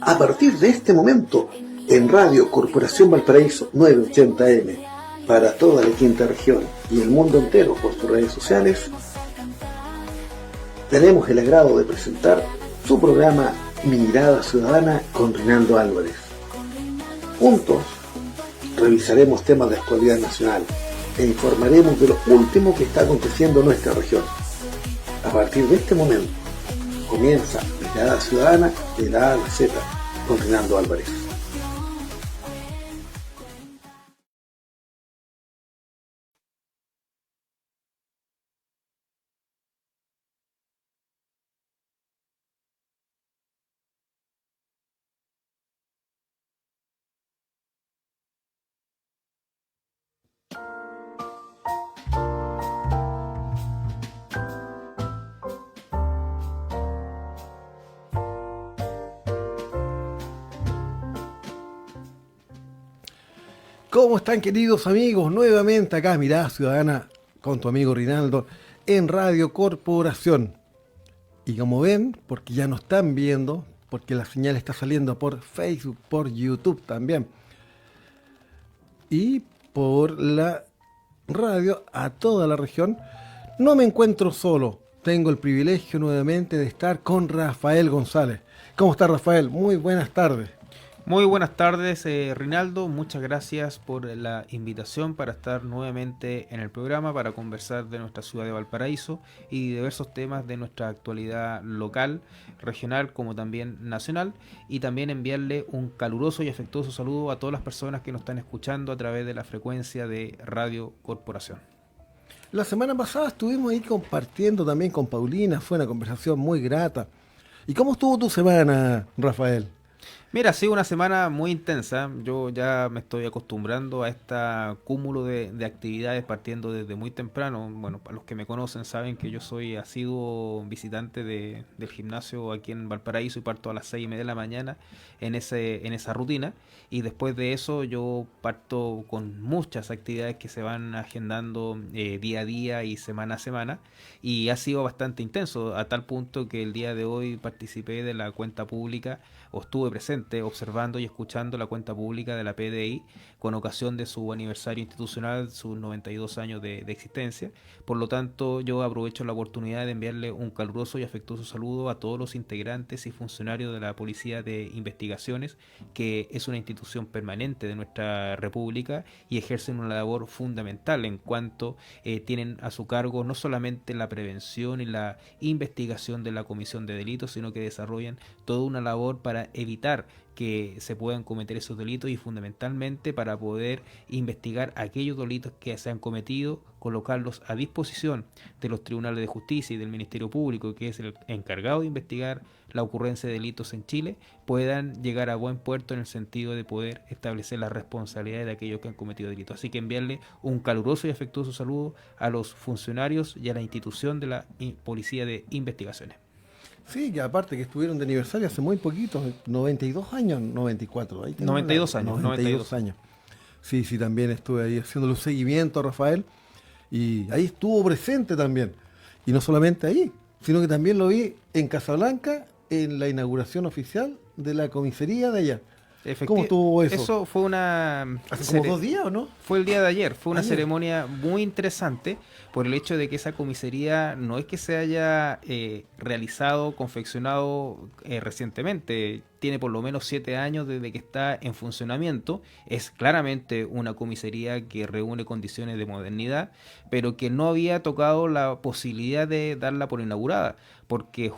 a partir de este momento en Radio Corporación Valparaíso 980M para toda la quinta región y el mundo entero por sus redes sociales. Tenemos el agrado de presentar su programa Mirada Ciudadana con Rinaldo Álvarez. Juntos revisaremos temas de actualidad nacional e informaremos de lo último que está aconteciendo en nuestra región. A partir de este momento comienza Mirada Ciudadana de la A a la Z con Rinaldo Álvarez. ¿Cómo están, queridos amigos? Nuevamente acá, Mirada Ciudadana, con tu amigo Rinaldo, en Radio Corporación. Y como ven, porque ya nos están viendo, porque la señal está saliendo por Facebook, por YouTube también, y por la radio a toda la región, no me encuentro solo. Tengo el privilegio nuevamente de estar con Rafael González. ¿Cómo está, Rafael? Muy buenas tardes. Muy buenas tardes, Rinaldo. Muchas gracias por la invitación para estar nuevamente en el programa para conversar de nuestra ciudad de Valparaíso y diversos temas de nuestra actualidad local, regional como también nacional, y también enviarle un caluroso y afectuoso saludo a todas las personas que nos están escuchando a través de la frecuencia de Radio Corporación. La semana pasada estuvimos ahí compartiendo también con Paulina, fue una conversación muy grata. ¿Y cómo estuvo tu semana, Rafael? Mira, ha sido una semana muy intensa. Yo ya me estoy acostumbrando a este cúmulo de actividades partiendo desde muy temprano. Bueno, para los que me conocen saben que yo soy asiduo visitante del gimnasio aquí en Valparaíso y parto a las 6:30 de la mañana en esa rutina. Y después de eso yo parto con muchas actividades que se van agendando día a día y semana a semana. Y ha sido bastante intenso, a tal punto que el día de hoy participé de la cuenta pública, o estuve presente observando y escuchando la cuenta pública de la PDI con ocasión de su aniversario institucional, sus 92 años de existencia. Por lo tanto, yo aprovecho la oportunidad de enviarle un caluroso y afectuoso saludo a todos los integrantes y funcionarios de la Policía de Investigaciones, que es una institución permanente de nuestra República y ejercen una labor fundamental en cuanto tienen a su cargo no solamente la prevención y la investigación de la comisión de delitos, sino que desarrollan toda una labor para evitar que se puedan cometer esos delitos y fundamentalmente para poder investigar aquellos delitos que se han cometido, colocarlos a disposición de los tribunales de justicia y del Ministerio Público, que es el encargado de investigar la ocurrencia de delitos en Chile, puedan llegar a buen puerto en el sentido de poder establecer las responsabilidades de aquellos que han cometido delitos. Así que enviarle un caluroso y afectuoso saludo a los funcionarios y a la institución de la Policía de Investigaciones. Sí, que aparte que estuvieron de aniversario hace muy poquito, 92 años, 94. Ahí 92 años. 92 años. Sí, también estuve ahí haciéndole un seguimiento a Rafael y ahí estuvo presente también. Y no solamente ahí, sino que también lo vi en Casablanca en la inauguración oficial de la comisaría de allá. ¿Cómo estuvo eso? Eso fue una... ¿Hace como 2 días o no? Fue el día de ayer. Fue una ceremonia muy interesante por el hecho de que esa comisaría no es que se haya realizado, confeccionado recientemente. Tiene por lo menos 7 años desde que está en funcionamiento. Es claramente una comisaría que reúne condiciones de modernidad, pero que no había tocado la posibilidad de darla por inaugurada, porque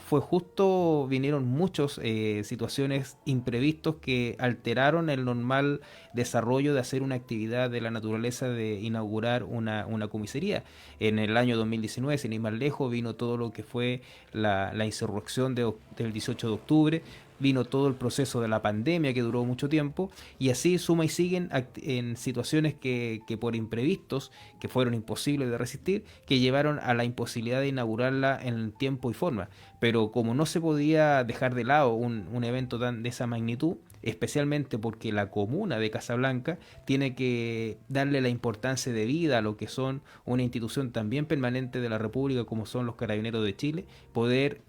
vinieron muchas situaciones imprevistos que alteraron el normal desarrollo de hacer una actividad de la naturaleza de inaugurar una comisaría. En el año 2019, sin ir más lejos, vino todo lo que fue la insurrección del 18 de octubre, vino todo el proceso de la pandemia que duró mucho tiempo, y así suma y siguen en situaciones que por imprevistos, que fueron imposibles de resistir, que llevaron a la imposibilidad de inaugurarla en tiempo y forma. Pero como no se podía dejar de lado un evento de esa magnitud, especialmente porque la comuna de Casablanca tiene que darle la importancia de vida a lo que son una institución también permanente de la República como son los Carabineros de Chile, poder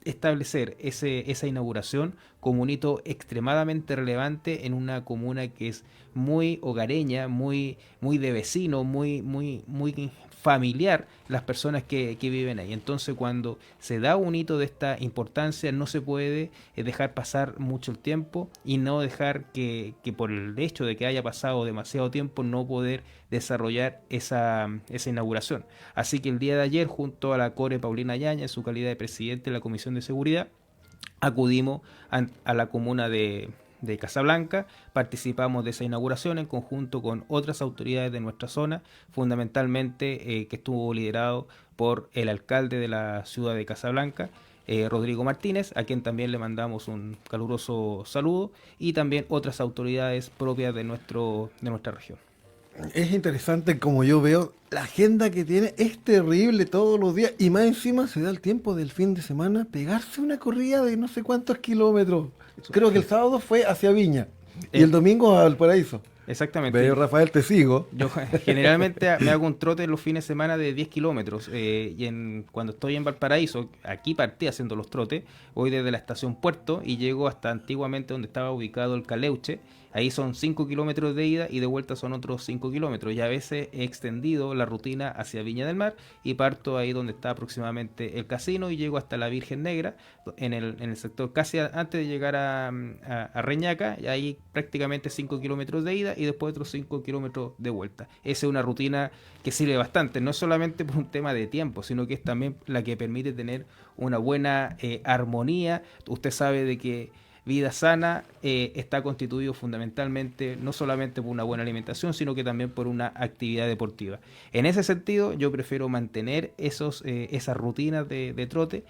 establecer esa inauguración como un hito extremadamente relevante en una comuna que es muy hogareña, muy de vecino, muy familiar las personas que viven ahí. Entonces, cuando se da un hito de esta importancia, no se puede dejar pasar mucho el tiempo y no dejar que por el hecho de que haya pasado demasiado tiempo no poder desarrollar esa inauguración. Así que el día de ayer, junto a la Core Paulina Yaña, en su calidad de presidente de la Comisión de Seguridad, acudimos a la comuna de Casablanca, participamos de esa inauguración en conjunto con otras autoridades de nuestra zona, fundamentalmente que estuvo liderado por el alcalde de la ciudad de Casablanca, Rodrigo Martínez, a quien también le mandamos un caluroso saludo, y también otras autoridades propias de nuestra región. Es interesante como yo veo la agenda que tiene, es terrible todos los días y más encima se da el tiempo del fin de semana pegarse una corrida de no sé cuántos kilómetros. Creo que el sábado fue hacia Viña y el domingo a Valparaíso. Exactamente. Pero Rafael, te sigo. Yo generalmente me hago un trote los fines de semana de 10 kilómetros cuando estoy en Valparaíso, aquí partí haciendo los trotes, voy desde la estación Puerto y llego hasta antiguamente donde estaba ubicado el Caleuche. Ahí son 5 kilómetros de ida y de vuelta son otros 5 kilómetros. Y a veces he extendido la rutina hacia Viña del Mar y parto ahí donde está aproximadamente el casino y llego hasta la Virgen Negra, en el sector casi antes de llegar a Reñaca, y ahí prácticamente 5 kilómetros de ida y después otros 5 kilómetros de vuelta. Esa es una rutina que sirve bastante, no solamente por un tema de tiempo, sino que es también la que permite tener una buena armonía. Usted sabe de que vida sana está constituido fundamentalmente no solamente por una buena alimentación, sino que también por una actividad deportiva. En ese sentido, yo prefiero mantener esas rutinas de trote,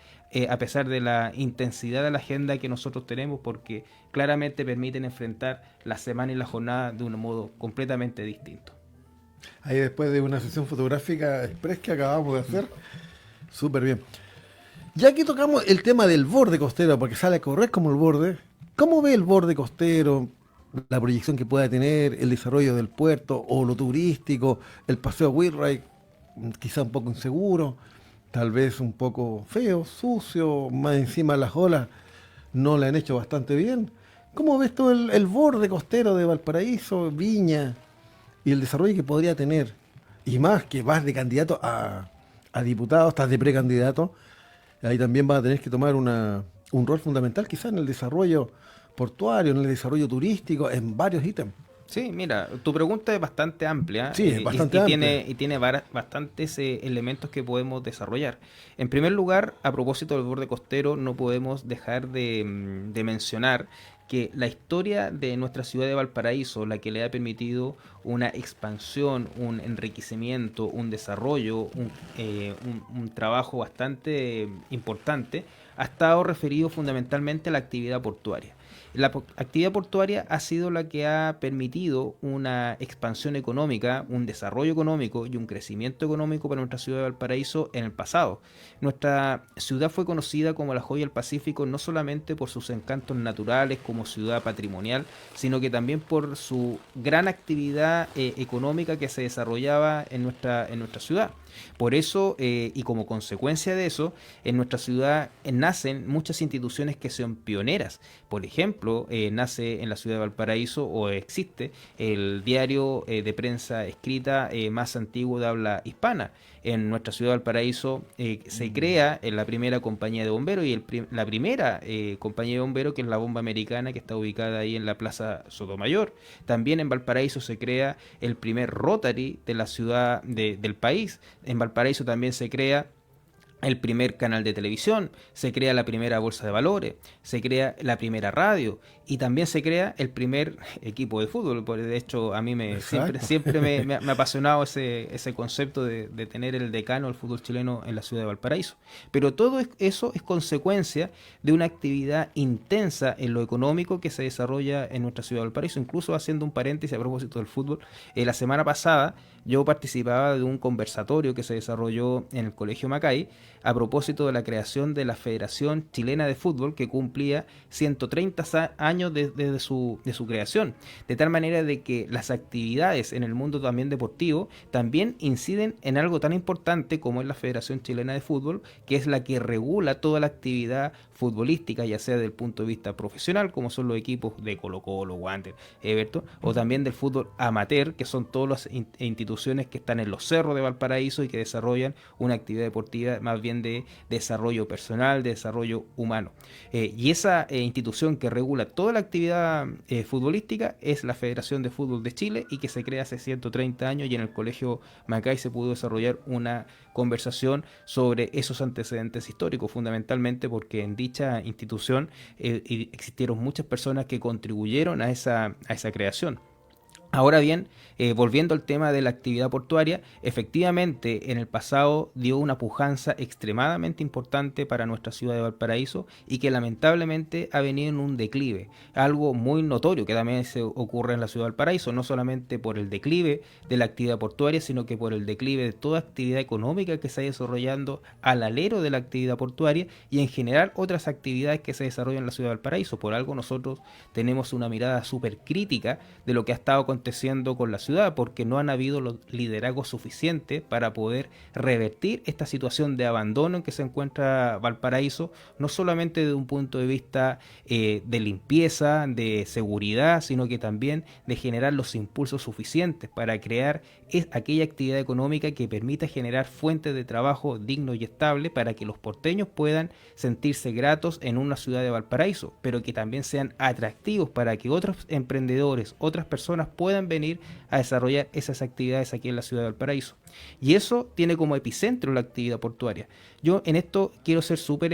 a pesar de la intensidad de la agenda que nosotros tenemos, porque claramente permiten enfrentar la semana y la jornada de un modo completamente distinto. Ahí después de una sesión fotográfica express que acabamos de hacer, súper bien. Ya que tocamos el tema del borde costero, porque sale a correr como el borde, ¿cómo ve el borde costero, la proyección que pueda tener, el desarrollo del puerto o lo turístico, el paseo Wheelwright, quizá un poco inseguro, tal vez un poco feo, sucio, más encima las olas no le han hecho bastante bien? ¿Cómo ves todo el borde costero de Valparaíso, Viña y el desarrollo que podría tener? Y más que vas de candidato a diputado, estás de precandidato. Ahí también vas a tener que tomar un rol fundamental quizás en el desarrollo portuario, en el desarrollo turístico, en varios ítems. Sí, mira, tu pregunta es bastante amplia, Sí, es bastante amplia. Tiene bastantes elementos que podemos desarrollar. En primer lugar, a propósito del borde costero, no podemos dejar de mencionar que la historia de nuestra ciudad de Valparaíso, la que le ha permitido una expansión, un enriquecimiento, un desarrollo, un trabajo bastante importante, ha estado referido fundamentalmente a la actividad portuaria. La actividad portuaria ha sido la que ha permitido una expansión económica, un desarrollo económico y un crecimiento económico para nuestra ciudad de Valparaíso en el pasado. Nuestra ciudad fue conocida como la joya del Pacífico no solamente por sus encantos naturales como ciudad patrimonial, sino que también por su gran actividad económica que se desarrollaba en nuestra ciudad. Por eso, y como consecuencia de eso, en nuestra ciudad nacen muchas instituciones que son pioneras. Por ejemplo, nace en la ciudad de Valparaíso, o existe, el diario de prensa escrita más antiguo de habla hispana. En nuestra ciudad de Valparaíso se crea la primera compañía de bomberos y la primera compañía de bomberos, que es la Bomba Americana, que está ubicada ahí en la Plaza Sotomayor. También en Valparaíso se crea el primer Rotary de la ciudad del país. En Valparaíso también se crea el primer canal de televisión, se crea la primera bolsa de valores, se crea la primera radio y también se crea el primer equipo de fútbol. De hecho, a mí siempre me ha apasionado ese concepto de tener el decano del fútbol chileno en la ciudad de Valparaíso. Pero todo eso es consecuencia de una actividad intensa en lo económico que se desarrolla en nuestra ciudad de Valparaíso. Incluso, haciendo un paréntesis a propósito del fútbol, la semana pasada yo participaba de un conversatorio que se desarrolló en el Colegio Macay a propósito de la creación de la Federación Chilena de Fútbol, que cumplía 130 años desde su creación, de tal manera de que las actividades en el mundo también deportivo también inciden en algo tan importante como es la Federación Chilena de Fútbol, que es la que regula toda la actividad futbolística, ya sea desde el punto de vista profesional, como son los equipos de Colo-Colo, Wander, Everton, o también del fútbol amateur, que son todas las instituciones que están en los cerros de Valparaíso y que desarrollan una actividad deportiva más bien de desarrollo personal, de desarrollo humano. Y esa institución que regula toda la actividad futbolística es la Federación de Fútbol de Chile, y que se crea hace 130 años, y en el Colegio Macay se pudo desarrollar una conversación sobre esos antecedentes históricos, fundamentalmente porque en dicha institución existieron muchas personas que contribuyeron a esa creación. Ahora bien, volviendo al tema de la actividad portuaria, efectivamente en el pasado dio una pujanza extremadamente importante para nuestra ciudad de Valparaíso, y que lamentablemente ha venido en un declive, algo muy notorio que también se ocurre en la ciudad de Valparaíso, no solamente por el declive de la actividad portuaria, sino que por el declive de toda actividad económica que se ha ido desarrollando al alero de la actividad portuaria, y en general otras actividades que se desarrollan en la ciudad de Valparaíso. Por algo nosotros tenemos una mirada súper crítica de lo que ha estado aconteciendo con la ciudad, porque no han habido los liderazgos suficientes para poder revertir esta situación de abandono en que se encuentra Valparaíso, no solamente desde un punto de vista de limpieza, de seguridad, sino que también de generar los impulsos suficientes para crear aquella actividad económica que permita generar fuentes de trabajo digno y estable, para que los porteños puedan sentirse gratos en una ciudad de Valparaíso, pero que también sean atractivos para que otros emprendedores, otras personas puedan venir a desarrollar esas actividades aquí en la ciudad de Valparaíso. Y eso tiene como epicentro la actividad portuaria. Yo en esto quiero ser súper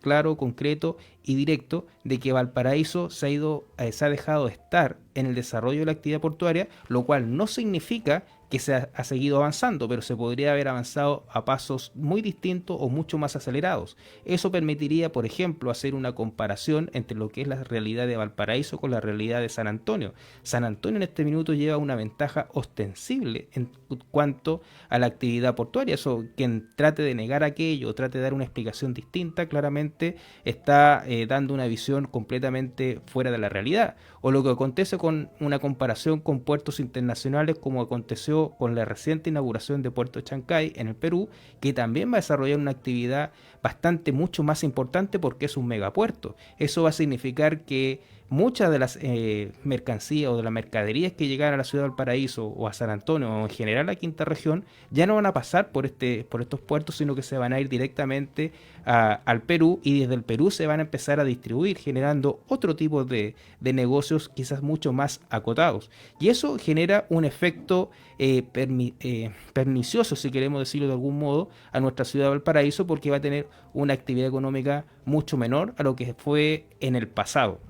claro, concreto y directo, de que Valparaíso se ha dejado de estar en el desarrollo de la actividad portuaria, lo cual no significa que se ha seguido avanzando, pero se podría haber avanzado a pasos muy distintos o mucho más acelerados. Eso permitiría, por ejemplo, hacer una comparación entre lo que es la realidad de Valparaíso con la realidad de San Antonio. San Antonio en este minuto lleva una ventaja ostensible en cuanto a la actividad portuaria. Eso, quien trate de negar aquello, trate de dar una explicación distinta, claramente está dando una visión completamente fuera de la realidad. O lo que acontece con una comparación con puertos internacionales, como aconteció con la reciente inauguración de Puerto Chancay en el Perú, que también va a desarrollar una actividad mucho más importante, porque es un megapuerto. Eso va a significar que muchas de las mercancías o de las mercaderías que llegan a la ciudad de Valparaíso o a San Antonio o en general a la quinta región ya no van a pasar por estos puertos, sino que se van a ir directamente al Perú, y desde el Perú se van a empezar a distribuir, generando otro tipo de negocios quizás mucho más acotados. Y eso genera un efecto pernicioso, si queremos decirlo de algún modo, a nuestra ciudad de Valparaíso, porque va a tener una actividad económica mucho menor a lo que fue en el pasado.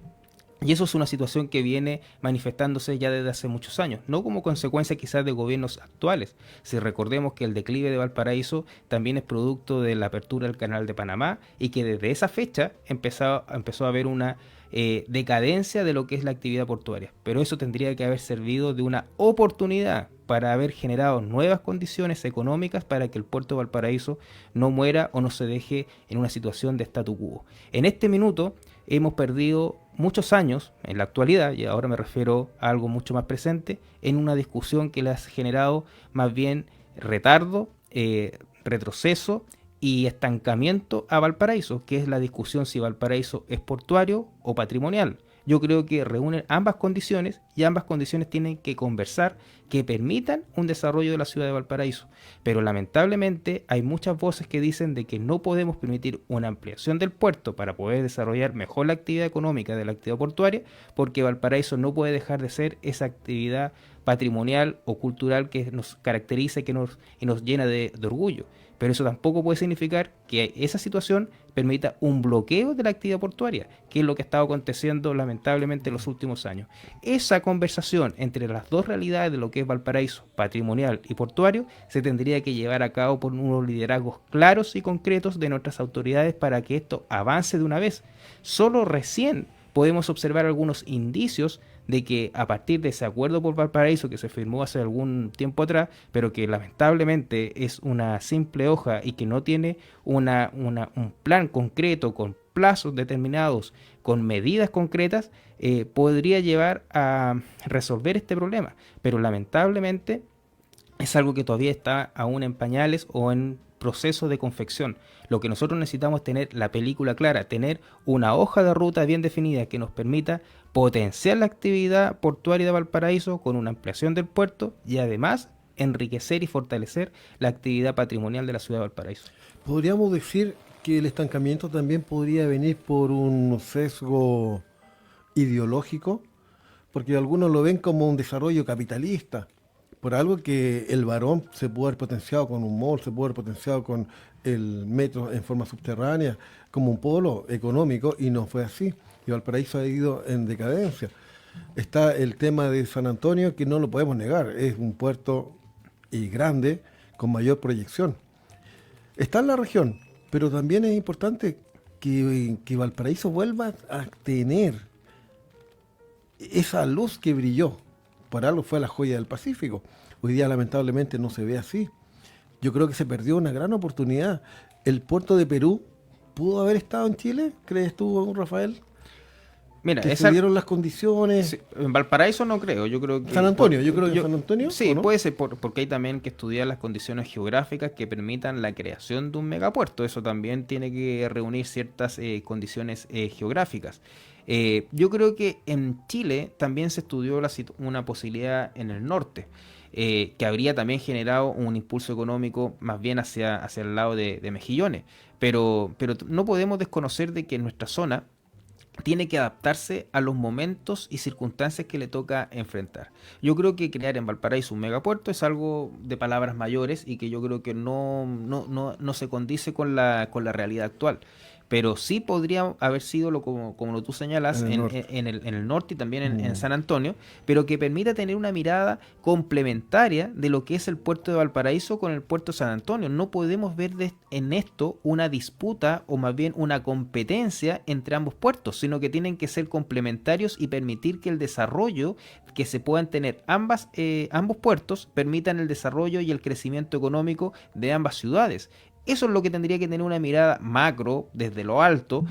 Y eso es una situación que viene manifestándose ya desde hace muchos años, no como consecuencia quizás de gobiernos actuales. Si recordemos que el declive de Valparaíso también es producto de la apertura del Canal de Panamá, y que desde esa fecha empezó a haber una decadencia de lo que es la actividad portuaria. Pero eso tendría que haber servido de una oportunidad para haber generado nuevas condiciones económicas para que el puerto de Valparaíso no muera o no se deje en una situación de statu quo. En este minuto hemos perdido muchos años en la actualidad, y ahora me refiero a algo mucho más presente, en una discusión que le ha generado más bien retardo, retroceso y estancamiento a Valparaíso, que es la discusión si Valparaíso es portuario o patrimonial. Yo creo que reúnen ambas condiciones, y ambas condiciones tienen que conversar, que permitan un desarrollo de la ciudad de Valparaíso. Pero lamentablemente hay muchas voces que dicen de que no podemos permitir una ampliación del puerto para poder desarrollar mejor la actividad económica de la actividad portuaria, porque Valparaíso no puede dejar de ser esa actividad patrimonial o cultural que nos caracteriza y nos llena de orgullo. Pero eso tampoco puede significar que esa situación permita un bloqueo de la actividad portuaria, que es lo que ha estado aconteciendo lamentablemente en los últimos años. Esa conversación entre las dos realidades de lo que es Valparaíso, patrimonial y portuario, se tendría que llevar a cabo por unos liderazgos claros y concretos de nuestras autoridades para que esto avance de una vez. Solo recién podemos observar algunos indicios de que a partir de ese acuerdo por Valparaíso que se firmó hace algún tiempo atrás, pero que lamentablemente es una simple hoja y que no tiene un plan concreto con plazos determinados, con medidas concretas, podría llevar a resolver este problema. Pero lamentablemente es algo que todavía está aún en pañales o en proceso de confección. Lo que nosotros necesitamos es tener la película clara, tener una hoja de ruta bien definida que nos permita potenciar la actividad portuaria de Valparaíso con una ampliación del puerto y además enriquecer y fortalecer la actividad patrimonial de la ciudad de Valparaíso. Podríamos decir que el estancamiento también podría venir por un sesgo ideológico, porque algunos lo ven como un desarrollo capitalista, por algo que el Barón se pudo haber potenciado con un mall, se pudo haber potenciado con el metro en forma subterránea, como un polo económico, y no fue así. Y Valparaíso ha ido en decadencia. Está el tema de San Antonio, que no lo podemos negar, es un puerto grande, con mayor proyección. Está en la región, pero también es importante que Valparaíso vuelva a tener esa luz que brilló. Por algo fue la joya del Pacífico. Hoy día lamentablemente no se ve así. Yo creo que se perdió una gran oportunidad. ¿El puerto de Perú pudo haber estado en Chile? ¿Crees tú, Rafael? Mira, que se dieron las condiciones. Sí, en Valparaíso no creo, yo creo que San Antonio, yo creo que San Antonio. Sí, no? puede ser porque hay también que estudiar las condiciones geográficas que permitan la creación de un megapuerto. Eso también tiene que reunir ciertas condiciones geográficas. Yo creo que en Chile también se estudió una posibilidad en el norte, que habría también generado un impulso económico más bien hacia el lado de Mejillones. Pero no podemos desconocer de que en nuestra zona tiene que adaptarse a los momentos y circunstancias que le toca enfrentar. Yo creo que crear en Valparaíso un megapuerto es algo de palabras mayores y que yo creo que no se condice con la realidad actual. Pero sí podría haber sido, como tú señalas, en el norte y también en San Antonio, pero que permita tener una mirada complementaria de lo que es el puerto de Valparaíso con el puerto de San Antonio. No podemos ver en esto una disputa o más bien una competencia entre ambos puertos, sino que tienen que ser complementarios y permitir que el desarrollo que se puedan tener ambos puertos permitan el desarrollo y el crecimiento económico de ambas ciudades. Eso es lo que tendría que tener una mirada macro, desde lo alto,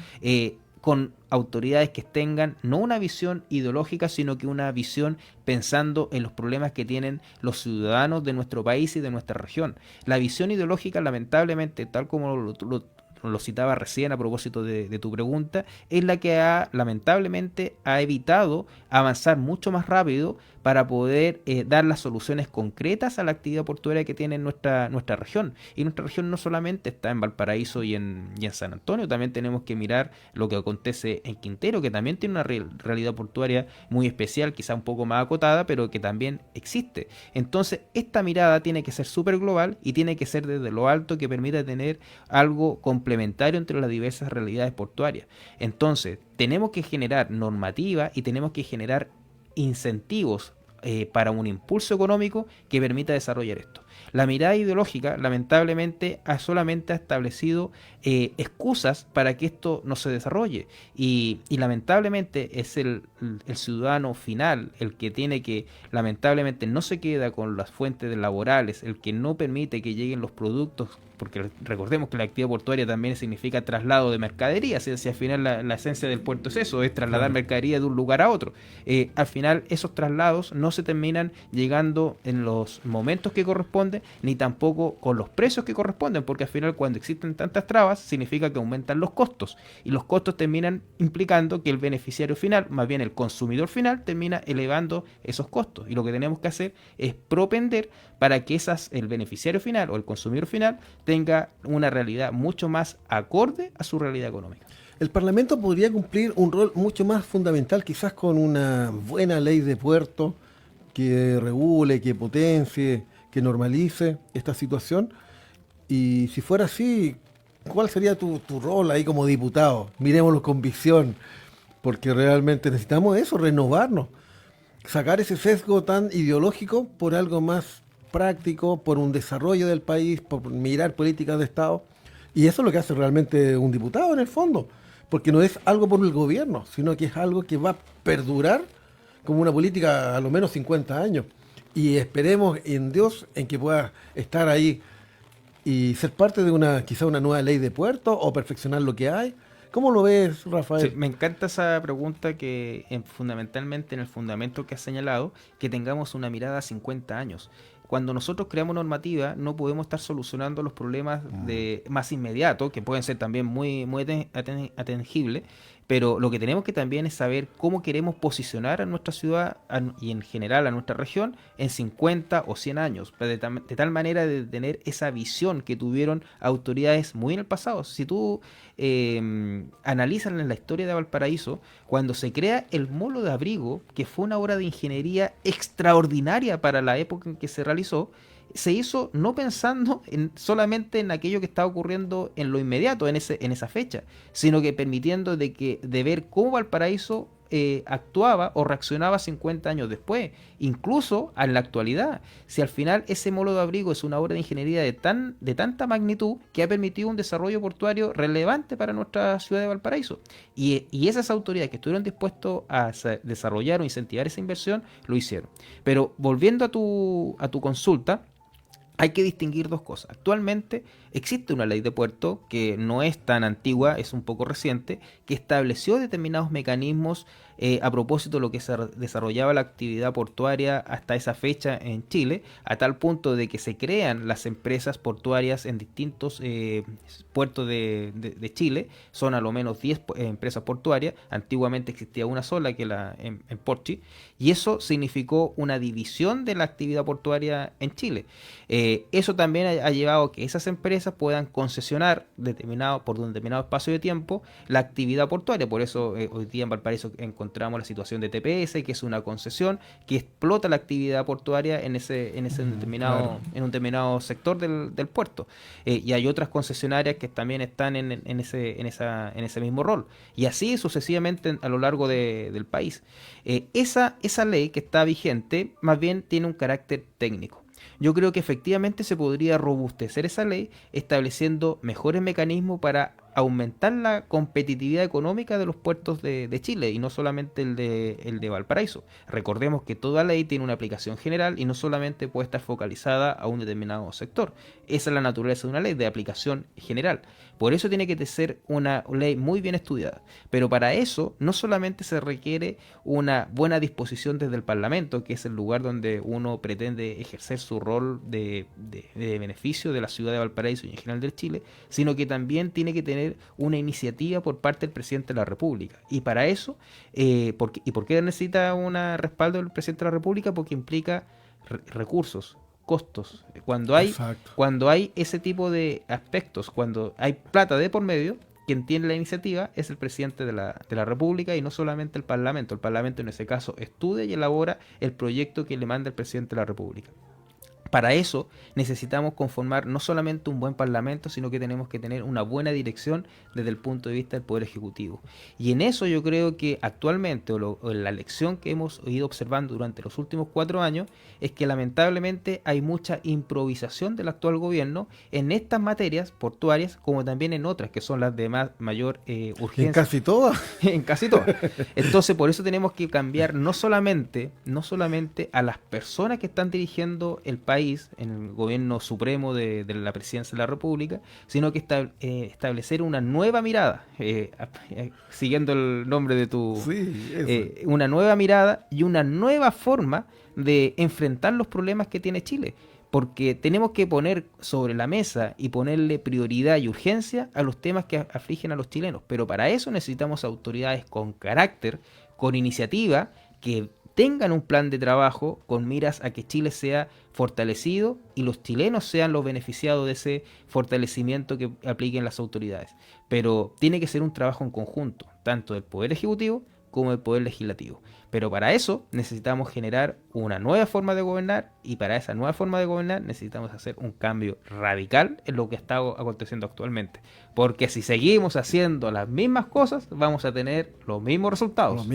con autoridades que tengan no una visión ideológica, sino que una visión pensando en los problemas que tienen los ciudadanos de nuestro país y de nuestra región. La visión ideológica, lamentablemente, tal como lo citaba recién a propósito de tu pregunta, es la que lamentablemente ha evitado avanzar mucho más rápido para poder dar las soluciones concretas a la actividad portuaria que tiene nuestra región. Y nuestra región no solamente está en Valparaíso y en San Antonio, también tenemos que mirar lo que acontece en Quintero, que también tiene una realidad portuaria muy especial, quizá un poco más acotada, pero que también existe. Entonces, esta mirada tiene que ser súper global y tiene que ser desde lo alto, que permita tener algo complementario entre las diversas realidades portuarias. Entonces, tenemos que generar normativa y tenemos que generar incentivos para un impulso económico que permita desarrollar esto. La mirada ideológica, lamentablemente, solamente ha establecido excusas para que esto no se desarrolle. Y lamentablemente es el ciudadano final el que tiene que, lamentablemente, no se queda con las fuentes laborales, el que no permite que lleguen los productos, porque recordemos que la actividad portuaria también significa traslado de mercadería, si al final la esencia del puerto es eso, es trasladar mercadería de un lugar a otro. Al final esos traslados no se terminan llegando en los momentos que corresponden, ni tampoco con los precios que corresponden, porque al final cuando existen tantas trabas significa que aumentan los costos, y los costos terminan implicando que el beneficiario final, más bien el consumidor final, termina elevando esos costos, y lo que tenemos que hacer es propender para que el beneficiario final o el consumidor final tenga una realidad mucho más acorde a su realidad económica. El Parlamento podría cumplir un rol mucho más fundamental, quizás con una buena ley de puerto que regule, que potencie, que normalice esta situación. Y si fuera así, ¿cuál sería tu rol ahí como diputado? Miremoslo con visión, porque realmente necesitamos eso, renovarnos, sacar ese sesgo tan ideológico por algo más práctico, por un desarrollo del país, por mirar políticas de Estado. Y eso es lo que hace realmente un diputado en el fondo, porque no es algo por el gobierno, sino que es algo que va a perdurar como una política a lo menos 50 años. Y esperemos en Dios en que pueda estar ahí y ser parte de quizá una nueva ley de puertos o perfeccionar lo que hay. ¿Cómo lo ves, Rafael? Sí, me encanta esa pregunta que fundamentalmente en el fundamento que has señalado, que tengamos una mirada a 50 años. Cuando nosotros creamos normativa, no podemos estar solucionando los problemas más inmediatos, que pueden ser también muy atengibles, pero lo que tenemos que también es saber cómo queremos posicionar a nuestra ciudad y en general a nuestra región en 50 o 100 años, de tal manera de tener esa visión que tuvieron autoridades muy en el pasado. Si tú analizas en la historia de Valparaíso, cuando se crea el molo de abrigo, que fue una obra de ingeniería extraordinaria para la época en que se realizó, se hizo no pensando solamente en aquello que estaba ocurriendo en lo inmediato, en esa fecha, sino que permitiendo de ver cómo Valparaíso actuaba o reaccionaba 50 años después, incluso en la actualidad. Si al final ese molo de abrigo es una obra de ingeniería de tanta magnitud que ha permitido un desarrollo portuario relevante para nuestra ciudad de Valparaíso. Y esas autoridades que estuvieron dispuestos a desarrollar o incentivar esa inversión, lo hicieron. Pero volviendo a tu consulta, hay que distinguir dos cosas. Actualmente existe una ley de puerto que no es tan antigua, es un poco reciente, que estableció determinados mecanismos a propósito de lo que se desarrollaba la actividad portuaria hasta esa fecha en Chile, a tal punto de que se crean las empresas portuarias en distintos puertos de Chile. Son a lo menos 10 empresas portuarias. Antiguamente existía una sola, que en Porchi, y eso significó una división de la actividad portuaria en Chile. Eso también ha llevado a que esas empresas puedan concesionar por un determinado espacio de tiempo la actividad portuaria. Por eso hoy día en Valparaíso encontramos la situación de TPS, que es una concesión que explota la actividad portuaria en un determinado sector del puerto. Y hay otras concesionarias que también están en ese mismo rol. Y así sucesivamente a lo largo del país. Esa ley que está vigente más bien tiene un carácter técnico. Yo creo que efectivamente se podría robustecer esa ley estableciendo mejores mecanismos para aumentar la competitividad económica de los puertos de Chile y no solamente el de Valparaíso. Recordemos que toda ley tiene una aplicación general y no solamente puede estar focalizada a un determinado sector. Esa es la naturaleza de una ley de aplicación general. Por eso tiene que ser una ley muy bien estudiada. Pero para eso no solamente se requiere una buena disposición desde el Parlamento, que es el lugar donde uno pretende ejercer su rol de beneficio de la ciudad de Valparaíso y en general de Chile, sino que también tiene que tener una iniciativa por parte del presidente de la República. Y para eso, ¿por qué necesita un respaldo del presidente de la República? Porque implica recursos, costos. Cuando hay ese tipo de aspectos, cuando hay plata de por medio, quien tiene la iniciativa es el presidente de la República y no solamente el Parlamento. El Parlamento en ese caso estudia y elabora el proyecto que le manda el presidente de la República. Para eso necesitamos conformar no solamente un buen parlamento, sino que tenemos que tener una buena dirección desde el punto de vista del Poder Ejecutivo. Y en eso yo creo que actualmente, o la lección que hemos ido observando durante los últimos 4 años, es que lamentablemente hay mucha improvisación del actual gobierno en estas materias portuarias, como también en otras, que son las de mayor urgencia. En casi todas. En casi todas. Entonces, por eso tenemos que cambiar no solamente a las personas que están dirigiendo el país, en el gobierno supremo de la presidencia de la República, sino que establecer una nueva mirada, siguiendo el nombre de una nueva mirada y una nueva forma de enfrentar los problemas que tiene Chile. Porque tenemos que poner sobre la mesa y ponerle prioridad y urgencia a los temas que afligen a los chilenos. Pero para eso necesitamos autoridades con carácter, con iniciativa, que tengan un plan de trabajo con miras a que Chile sea fortalecido y los chilenos sean los beneficiados de ese fortalecimiento que apliquen las autoridades. Pero tiene que ser un trabajo en conjunto, tanto del Poder Ejecutivo como del Poder Legislativo. Pero para eso necesitamos generar una nueva forma de gobernar y para esa nueva forma de gobernar necesitamos hacer un cambio radical en lo que está aconteciendo actualmente. Porque si seguimos haciendo las mismas cosas, vamos a tener los mismos resultados.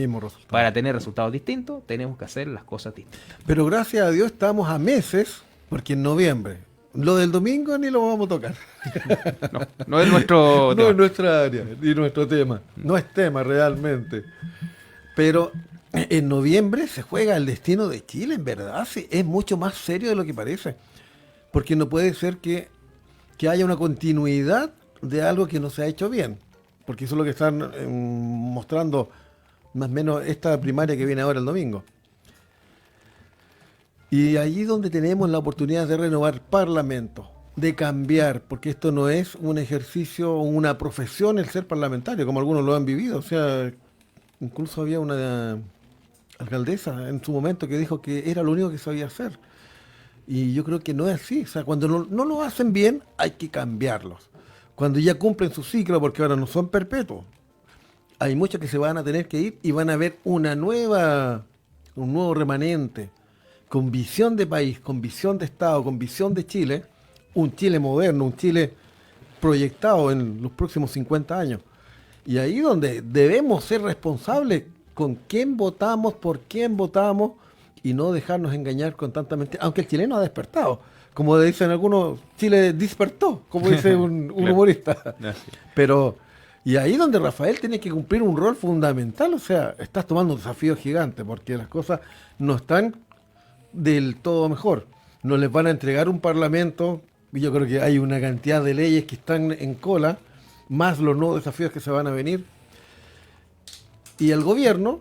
Para tener resultados distintos, tenemos que hacer las cosas distintas. Pero gracias a Dios estamos a meses, porque en noviembre, lo del domingo ni lo vamos a tocar. No es nuestro tema. No es nuestra área, ni nuestro tema. No es tema realmente. Pero En noviembre se juega el destino de Chile, en verdad, sí, es mucho más serio de lo que parece. Porque no puede ser que haya una continuidad de algo que no se ha hecho bien. Porque eso es lo que están mostrando más o menos esta primaria que viene ahora el domingo. Y allí donde tenemos la oportunidad de renovar parlamento, de cambiar, porque esto no es un ejercicio o una profesión el ser parlamentario, como algunos lo han vivido. O sea, incluso había una alcaldesa en su momento que dijo que era lo único que sabía hacer. Y yo creo que no es así. O sea, cuando no lo hacen bien, hay que cambiarlos. Cuando ya cumplen su ciclo, porque ahora no son perpetuos, hay muchos que se van a tener que ir y van a ver un nuevo remanente, con visión de país, con visión de Estado, con visión de Chile, un Chile moderno, un Chile proyectado en los próximos 50 años. Y ahí donde debemos ser responsables con quién votamos, por quién votamos, y no dejarnos engañar constantemente, aunque el chileno ha despertado. Como dicen algunos, Chile despertó, como dice un Claro. humorista. Así. Pero, y ahí donde Rafael tiene que cumplir un rol fundamental, o sea, estás tomando un desafío gigante, porque las cosas no están del todo mejor. No les van a entregar un parlamento, y yo creo que hay una cantidad de leyes que están en cola, más los nuevos desafíos que se van a venir. Y el gobierno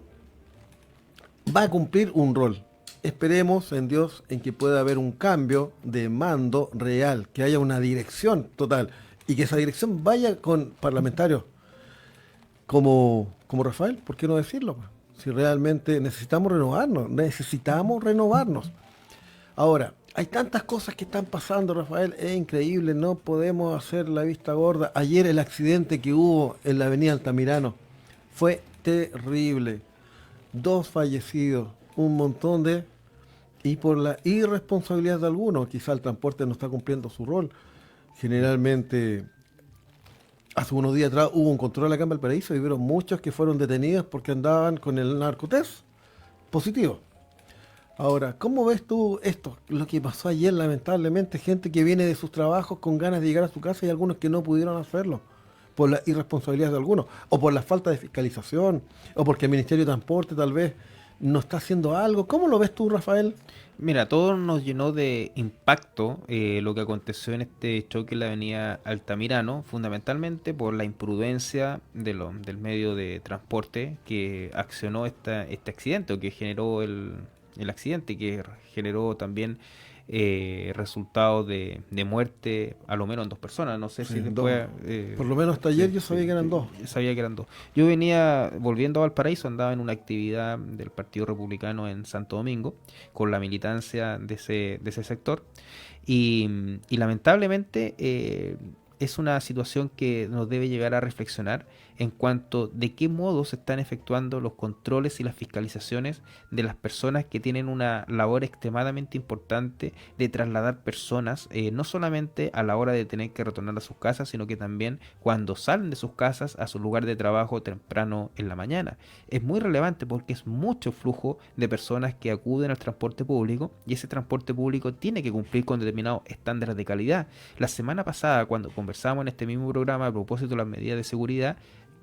va a cumplir un rol. Esperemos en Dios en que pueda haber un cambio de mando real, que haya una dirección total y que esa dirección vaya con parlamentarios como Rafael, ¿por qué no decirlo? Si realmente necesitamos renovarnos. Ahora, hay tantas cosas que están pasando, Rafael, es increíble, no podemos hacer la vista gorda. Ayer el accidente que hubo en la avenida Altamirano fue terrible. 2 fallecidos, un montón de... Y por la irresponsabilidad de algunos, quizá el transporte no está cumpliendo su rol. Generalmente, hace unos días atrás hubo un control acá en Valparaíso y vieron muchos que fueron detenidos porque andaban con el narcotest positivo. Ahora, ¿cómo ves tú esto? Lo que pasó ayer, lamentablemente, gente que viene de sus trabajos con ganas de llegar a su casa y algunos que no pudieron hacerlo por la irresponsabilidad de algunos, o por la falta de fiscalización, o porque el Ministerio de Transporte tal vez no está haciendo algo. ¿Cómo lo ves tú, Rafael? Mira, todo nos llenó de impacto lo que aconteció en este choque en la avenida Altamirano, fundamentalmente por la imprudencia del medio de transporte que accionó este accidente, o que generó el accidente, que generó también resultados de muerte, a lo menos en 2 personas. No sé Sí, si dos. después... Por lo menos hasta ayer sí, yo sabía que eran 2. sabía que eran 2. Yo venía volviendo a Valparaíso, andaba en una actividad del Partido Republicano en Santo Domingo, con la militancia de ese sector, y lamentablemente es una situación que nos debe llegar a reflexionar en cuanto de qué modo se están efectuando los controles y las fiscalizaciones de las personas que tienen una labor extremadamente importante de trasladar personas, no solamente a la hora de tener que retornar a sus casas, sino que también cuando salen de sus casas a su lugar de trabajo temprano en la mañana. Es muy relevante porque es mucho flujo de personas que acuden al transporte público, y ese transporte público tiene que cumplir con determinados estándares de calidad. La semana pasada, cuando conversamos en este mismo programa a propósito de las medidas de seguridad,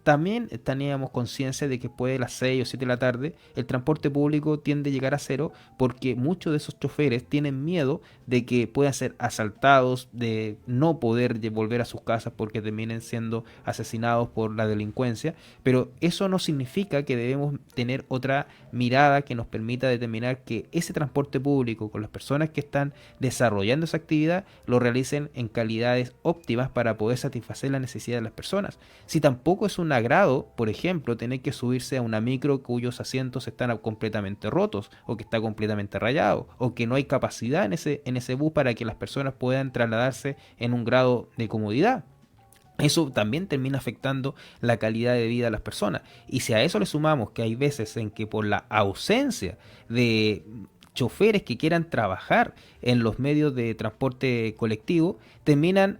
también teníamos conciencia de que después de las 6 o 7 de la tarde el transporte público tiende a llegar a cero, porque muchos de esos choferes tienen miedo de que puedan ser asaltados, de no poder volver a sus casas porque terminen siendo asesinados por la delincuencia. Pero eso no significa que debemos tener otra mirada que nos permita determinar que ese transporte público, con las personas que están desarrollando esa actividad, lo realicen en calidades óptimas para poder satisfacer la necesidad de las personas. Si tampoco es un agrado, por ejemplo, tener que subirse a una micro cuyos asientos están completamente rotos, o que está completamente rayado, o que no hay capacidad en ese bus para que las personas puedan trasladarse en un grado de comodidad. Eso también termina afectando la calidad de vida de las personas. Y si a eso le sumamos que hay veces en que por la ausencia de choferes que quieran trabajar en los medios de transporte colectivo, terminan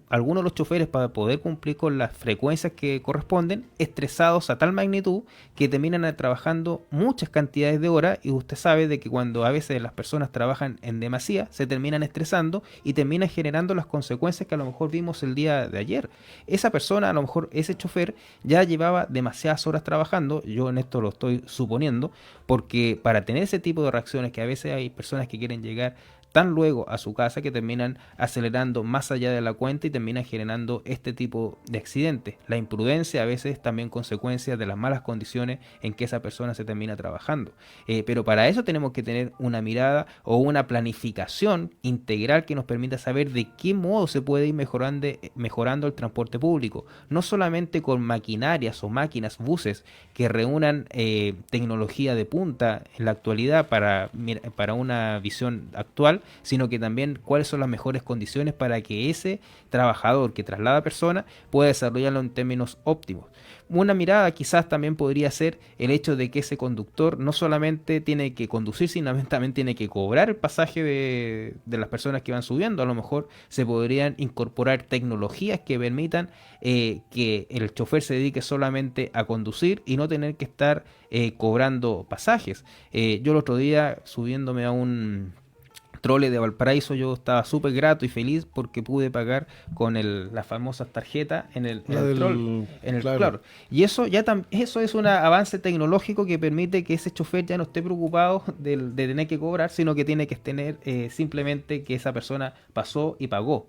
algunos de los choferes, para poder cumplir con las frecuencias que corresponden, estresados a tal magnitud que terminan trabajando muchas cantidades de horas, y usted sabe de que cuando a veces las personas trabajan en demasía, se terminan estresando y terminan generando las consecuencias que a lo mejor vimos el día de ayer. Esa persona, a lo mejor ese chofer, ya llevaba demasiadas horas trabajando, yo en esto lo estoy suponiendo, porque para tener ese tipo de reacciones, que a veces hay personas que quieren llegar tan luego a su casa que terminan acelerando más allá de la cuenta y terminan generando este tipo de accidentes. La imprudencia a veces es también consecuencia de las malas condiciones en que esa persona se termina trabajando. Pero para eso tenemos que tener una mirada o una planificación integral que nos permita saber de qué modo se puede ir mejorando el transporte público. No solamente con maquinarias o máquinas, buses que reúnan tecnología de punta en la actualidad para una visión actual, sino que también cuáles son las mejores condiciones para que ese trabajador que traslada personas pueda desarrollarlo en términos óptimos. Una mirada quizás también podría ser el hecho de que ese conductor no solamente tiene que conducir, sino también tiene que cobrar el pasaje de las personas que van subiendo. A lo mejor se podrían incorporar tecnologías que permitan que el chofer se dedique solamente a conducir y no tener que estar cobrando pasajes. Yo el otro día, subiéndome a un trole de Valparaíso, yo estaba súper grato y feliz porque pude pagar con las famosas tarjetas en el trole. Claro. Y eso eso es un avance tecnológico que permite que ese chofer ya no esté preocupado de tener que cobrar, sino que tiene que tener simplemente que esa persona pasó y pagó.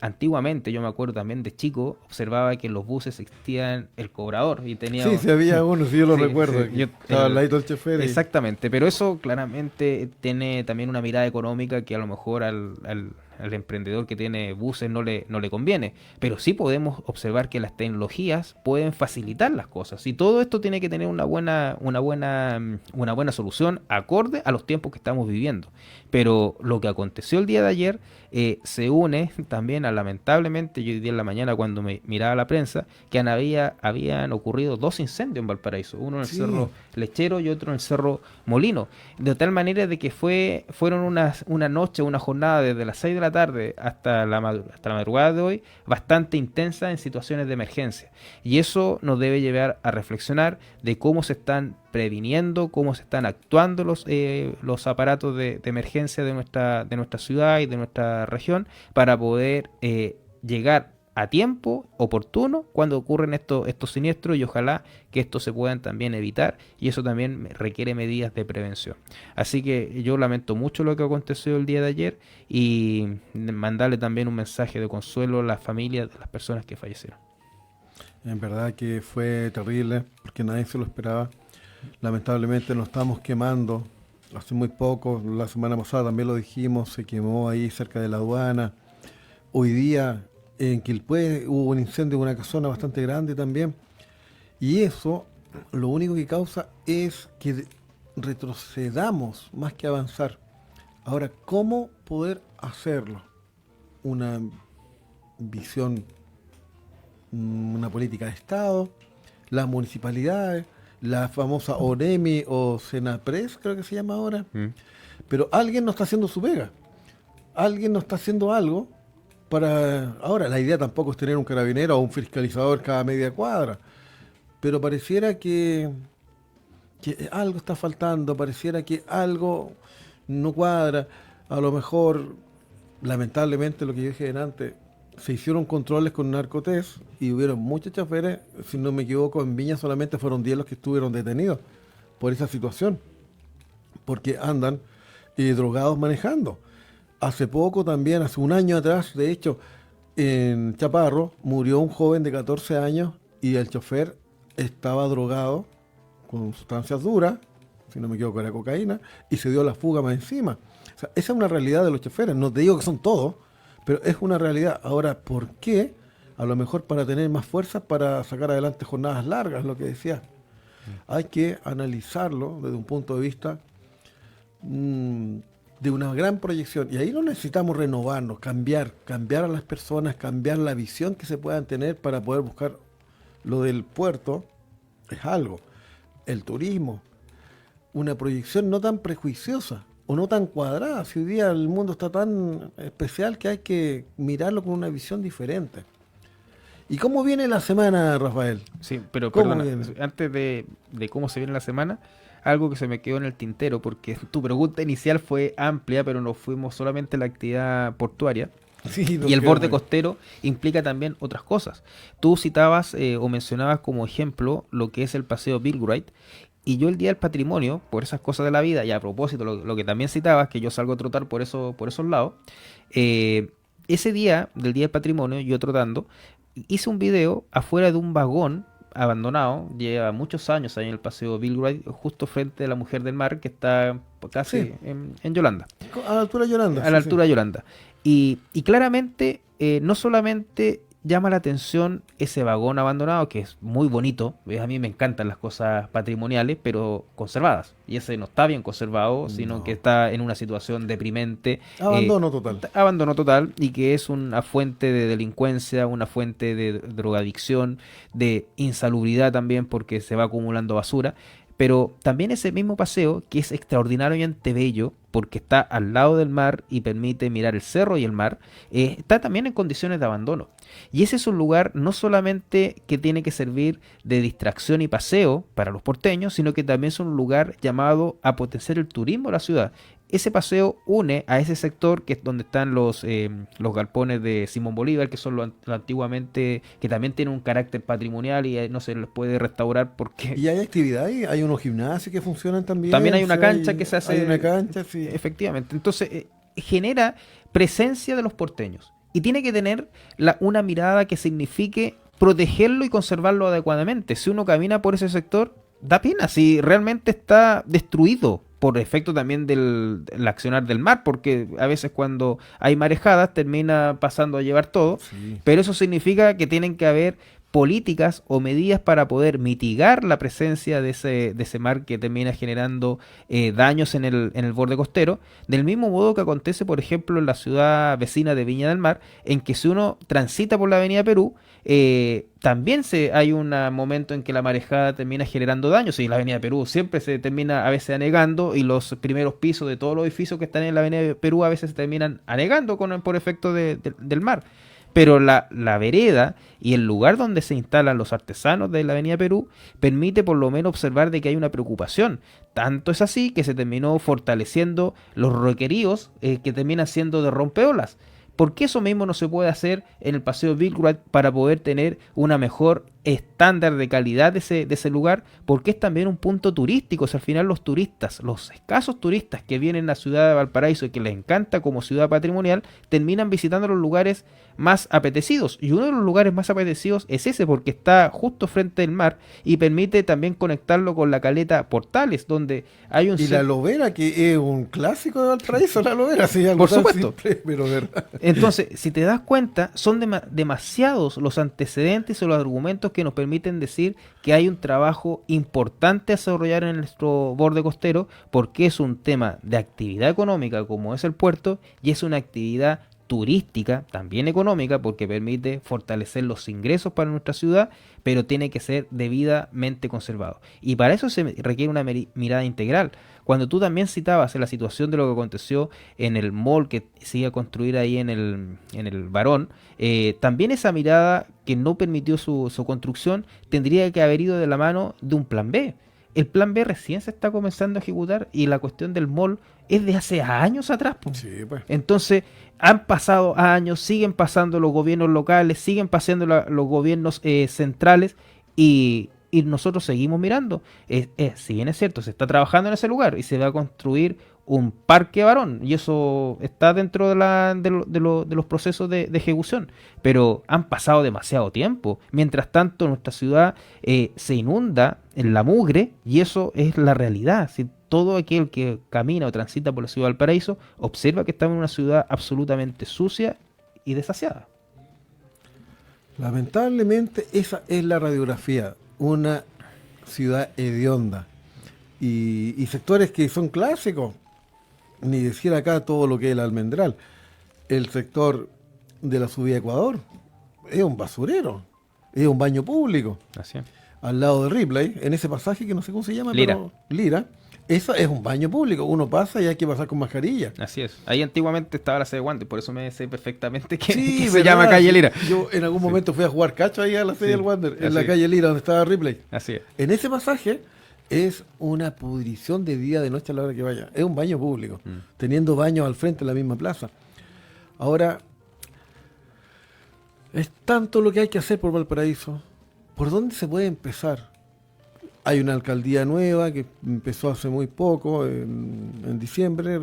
Antiguamente, yo me acuerdo también de chico, observaba que en los buses existía el cobrador y tenía... Sí, había uno, sí, yo lo recuerdo. Sí, estaba al lado del chofer. Exactamente, pero eso claramente tiene también una mirada económica que a lo mejor al emprendedor que tiene buses no le conviene, pero sí podemos observar que las tecnologías pueden facilitar las cosas, y todo esto tiene que tener una buena solución acorde a los tiempos que estamos viviendo. Pero lo que aconteció el día de ayer se une también a, lamentablemente, yo hoy día en la mañana cuando me miraba la prensa, que habían ocurrido 2 incendios en Valparaíso, uno en el Cerro Lechero y otro en el Cerro Molino, de tal manera de que fueron una noche, una jornada desde las 6 de la tarde hasta la madrugada de hoy, bastante intensa en situaciones de emergencia, y eso nos debe llevar a reflexionar de cómo se están previniendo, cómo se están actuando los aparatos de emergencia de nuestra ciudad y de nuestra región, para poder llegar a tiempo oportuno cuando ocurren estos siniestros, y ojalá que estos se puedan también evitar, y eso también requiere medidas de prevención. Así que yo lamento mucho lo que aconteció el día de ayer, y mandarle también un mensaje de consuelo a las familias de las personas que fallecieron. En verdad que fue terrible, porque nadie se lo esperaba. Lamentablemente nos estamos quemando. Hace muy poco, la semana pasada también lo dijimos, se quemó ahí cerca de la aduana. Hoy día en Quilpué hubo un incendio en una casona bastante grande también. Y eso lo único que causa es que retrocedamos más que avanzar. Ahora, ¿cómo poder hacerlo? Una visión, una política de Estado, las municipalidades, la famosa ONEMI o Senapres, creo que se llama ahora. Pero alguien no está haciendo su pega. Alguien no está haciendo algo para... Ahora, la idea tampoco es tener un carabinero o un fiscalizador cada media cuadra. Pero pareciera que algo está faltando, pareciera que algo no cuadra. A lo mejor, lamentablemente, lo que yo dije antes, se hicieron controles con narcotest y hubieron muchos choferes, si no me equivoco, en Viña solamente fueron 10 los que estuvieron detenidos por esa situación, porque andan drogados manejando. Hace poco también, hace un año atrás, de hecho, en Chaparro murió un joven de 14 años y el chofer estaba drogado con sustancias duras, si no me equivoco era cocaína, y se dio la fuga más encima. O sea, esa es una realidad de los choferes, no te digo que son todos, pero es una realidad. Ahora, ¿por qué? A lo mejor para tener más fuerzas para sacar adelante jornadas largas, lo que decía. Hay que analizarlo desde un punto de vista de una gran proyección. Y ahí no necesitamos renovarnos, cambiar a las personas, cambiar la visión que se puedan tener para poder buscar lo del puerto. Es algo. El turismo. una proyección no tan prejuiciosa o no tan cuadrada. Si hoy día el mundo está tan especial que hay que mirarlo con una visión diferente. ¿Y cómo viene la semana, Rafael? Sí, pero ¿Cómo perdona, viene? antes de cómo se viene la semana, algo que se me quedó en el tintero, porque tu pregunta inicial fue amplia, pero nos fuimos solamente a la actividad portuaria. Sí, nos Y el quedamos borde ahí. costero implica también otras cosas. Tú citabas o mencionabas como ejemplo lo que es el paseo Bilbright. Y yo el Día del Patrimonio, por esas cosas de la vida, y a propósito, lo que también citabas, que yo salgo a trotar por esos lados, ese día del Día del Patrimonio, yo trotando, hice un video afuera de un vagón abandonado, lleva muchos años ahí en el paseo Bilbright, justo frente a la Mujer del Mar, que está casi Sí. en Yolanda, A la altura de Yolanda. a la sí, altura de Yolanda. Y claramente, no solamente llama la atención ese vagón abandonado, que es muy bonito, a mí me encantan las cosas patrimoniales, pero conservadas. Y ese no está bien conservado, sino No. que está en una situación deprimente, Abandono total. abandono total, y que es una fuente de delincuencia, una fuente de drogadicción, de insalubridad también, porque se va acumulando basura. Pero también ese mismo paseo, que es extraordinariamente bello, porque está al lado del mar y permite mirar el cerro y el mar, está también en condiciones de abandono. Y ese es un lugar no solamente que tiene que servir de distracción y paseo para los porteños, sino que también es un lugar llamado a potenciar el turismo de la ciudad. Ese paseo une a ese sector que es donde están los galpones de Simón Bolívar, que son lo antiguamente, que también tienen un carácter patrimonial y no se les puede restaurar porque Y hay actividad ahí, hay unos gimnasios que funcionan también. también hay una sí, cancha que se hace. Hay una cancha, sí. Efectivamente. Entonces, genera presencia de los porteños. Y tiene que tener una mirada que signifique protegerlo y conservarlo adecuadamente. Si uno camina por ese sector, da pena. Si realmente está destruido por efecto también del accionar del mar, porque a veces cuando hay marejadas termina pasando a llevar todo, Sí. pero eso significa que tienen que haber políticas o medidas para poder mitigar la presencia de ese mar que termina generando daños en el borde costero, del mismo modo que acontece, por ejemplo, en la ciudad vecina de Viña del Mar, en que si uno transita por la Avenida Perú, también hay un momento en que la marejada termina generando daños, y la Avenida Perú siempre se termina a veces anegando, y los primeros pisos de todos los edificios que están en la Avenida Perú a veces se terminan anegando por efecto del mar. Pero la vereda y el lugar donde se instalan los artesanos de la Avenida Perú permite por lo menos observar de que hay una preocupación. Tanto es así que se terminó fortaleciendo los roqueríos que terminan siendo de rompeolas. ¿Por qué eso mismo no se puede hacer en el Paseo Bilbright para poder tener una mejor estándar de calidad de ese lugar? Porque es también un punto turístico. O sea, al final los turistas, los escasos turistas que vienen a la ciudad de Valparaíso y que les encanta como ciudad patrimonial, terminan visitando los lugares más apetecidos. Y uno de los lugares más apetecidos es ese, porque está justo frente al mar y permite también conectarlo con la caleta Portales, donde hay un... Y la Lobera, que es un clásico de Valparaíso, la Lobera, sí, algo Por tan supuesto. simple, pero verdad. Entonces, si te das cuenta, son demasiados los antecedentes o los argumentos que nos permiten decir que hay un trabajo importante a desarrollar en nuestro borde costero, porque es un tema de actividad económica como es el puerto, y es una actividad turística, también económica, porque permite fortalecer los ingresos para nuestra ciudad, pero tiene que ser debidamente conservado. Y para eso se requiere una mirada integral. Cuando tú también citabas en la situación de lo que aconteció en el mall que se iba a construir ahí en el Barón, también esa mirada que no permitió su construcción tendría que haber ido de la mano de un plan B. El plan B recién se está comenzando a ejecutar, y la cuestión del mall es de hace años atrás, po. Sí, pues. Entonces, han pasado años, siguen pasando los gobiernos locales, siguen pasando los gobiernos centrales, y nosotros seguimos mirando. Si bien es cierto, se está trabajando en ese lugar y se va a construir un parque Barón, y eso está dentro de los procesos de ejecución, pero han pasado demasiado tiempo. Mientras tanto, nuestra ciudad se inunda en la mugre, y eso es la realidad. Si todo aquel que camina o transita por la ciudad de Valparaíso observa que estamos en una ciudad absolutamente sucia y desasiada. Lamentablemente esa es la radiografía, una ciudad hedionda y sectores que son clásicos, ni decir acá todo lo que es el Almendral, el sector de la subida a Ecuador, es un basurero, es un baño público, Así es. al lado de Ripley, en ese pasaje que no sé cómo se llama, Lira. pero Lira, Eso es un baño público, uno pasa y hay que pasar con mascarilla. Así es. Ahí antiguamente estaba la sede Wander, por eso me sé perfectamente que se ¿verdad? llama Calle Lira. Yo en algún momento fui a jugar cacho ahí a la sede del Wander, en la Así calle Lira, donde estaba Ripley. Así es. En ese pasaje es una pudrición de día, de noche a la hora que vaya. Es un baño público, teniendo baños al frente en la misma plaza. Ahora, es tanto lo que hay que hacer por Valparaíso. ¿Por dónde se puede empezar? Hay una alcaldía nueva que empezó hace muy poco, en diciembre.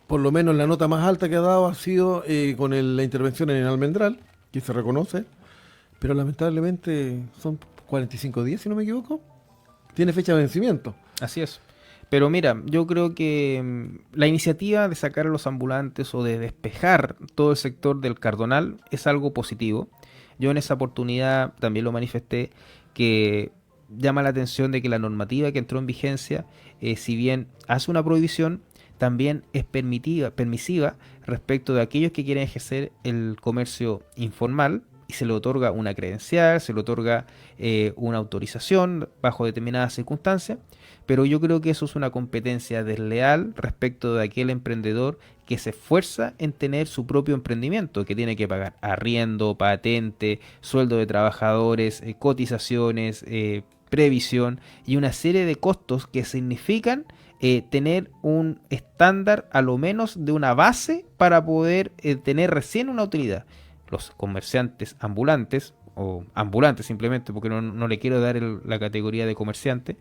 Por lo menos la nota más alta que ha dado ha sido con la intervención en el Almendral, que se reconoce, pero lamentablemente son 45 días, si no me equivoco. Tiene fecha de vencimiento. Así es. Pero mira, yo creo que la iniciativa de sacar a los ambulantes o de despejar todo el sector del Cardonal es algo positivo. Yo en esa oportunidad también lo manifesté, que llama la atención de que la normativa que entró en vigencia, si bien hace una prohibición, también es permisiva respecto de aquellos que quieren ejercer el comercio informal, y se le otorga una credencial, se le otorga una autorización bajo determinadas circunstancias, pero yo creo que eso es una competencia desleal respecto de aquel emprendedor que se esfuerza en tener su propio emprendimiento, que tiene que pagar arriendo, patente, sueldo de trabajadores, cotizaciones, previsión y una serie de costos que significan tener un estándar a lo menos de una base para poder tener recién una utilidad. Los comerciantes ambulantes, o ambulantes simplemente, porque no le quiero dar la categoría de comerciante,